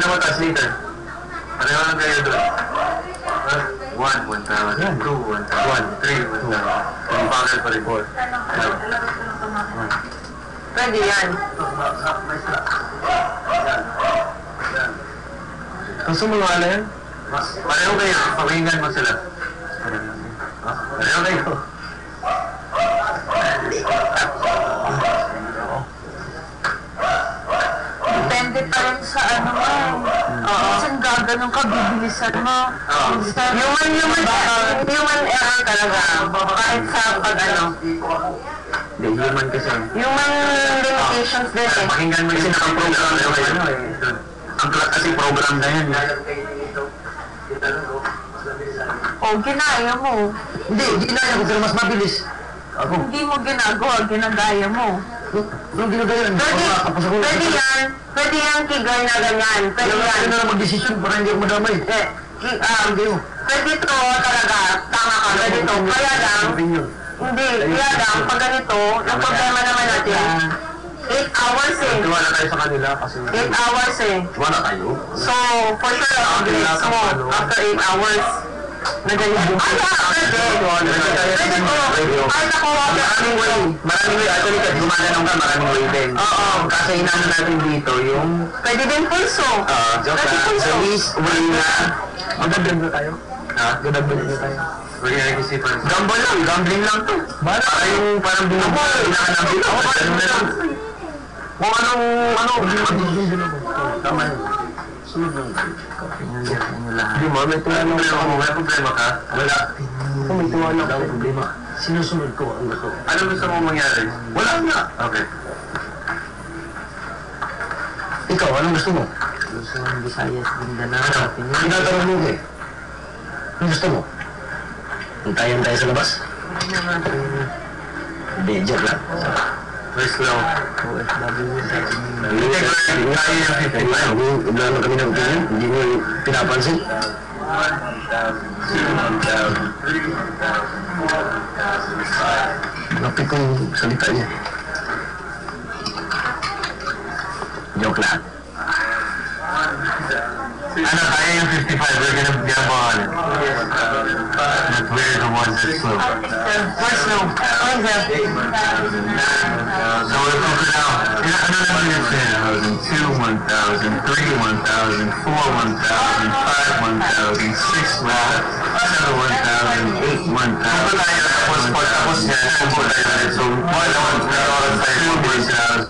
pinakamataas liter. Pareho lang kayo doon. 1, 1,000, 2, 1,000, 3, 1,000. Ang pangal pa rin. 4. Pwede yan. Gusto mo nga yan? Pareho kayo. Pakinggan mo sila. Pareho kayo. Depende pa rin sa ano mo. Minsan gaganong ka, bibilisan mo. Human error talaga. Kahit sa pag ano. Hindi, human kasi. Human limitations din eh. Pakinggan mo yung nakaprogram na ano eh. Ang kasi program na yan. O, ginaya mo. Hindi, ginaya ko pero mas mabilis. Ako. Hindi mo ginagawa, ginagaya mo. Yung ginagaya yan. Pwede yan kigal na ganyan. Pwede yan. Pwede na lang mag-desisyon para hindi ako madamay. Pwede to talaga, tama ka, pwede to. Kaya lang, pag ganito, yung problema naman natin, 8 hours eh. Tiwala tayo sa kanila kasi... 8 hours eh. Tiwala tayo? So, for sure, ang bilis mo after 8 hours. Pwede ko. Kahit ako, maraming way. Actually, kasi gumaganong ka, maraming way din. Oo. Kasi inaano natin dito yung... Pwede din pulso. Joke lang. So, least way na... Magdagdag na tayo? Ha? Magdagdag na tayo. Gamble lang, gambling lang to. Parang binabal. Hinahanapin ako. Ano na lang. Kung anong... Tama yun. Sunod lang. Hindi mo, may tuwala ako. May problema ka? Wala. Kung may tuwala ako, may problema. Sinusunod ko ang gusto. Ano gusto mo mangyari? Wala nga. Okay. Ikaw, anong gusto mo? Gusto mo ng Visayas, Mindanao. Tinatanong mo eh. Anong gusto mo? Hintayan tayo sa labas? Hindi, joke lang. Where's Lao? OFW sa Hindi naman kami ng opinion. Hindi mo pinapansin. 1,000, 2,000, 3,000, 4,000, 5,000. Lapit kong salita niya. Joke lang. Ano, kaya yung 55, we're gonna ball it. But we're the ones that slow. Where's no? So we're focused now. Ano naman yun sa'yo? 2, 1,000, 3, 1,000, 4, 1,000, 5, 1,000, 6, 1,000, 7, 1,000, 8, 1,000. Tapos niya, so 1,000, 2,000,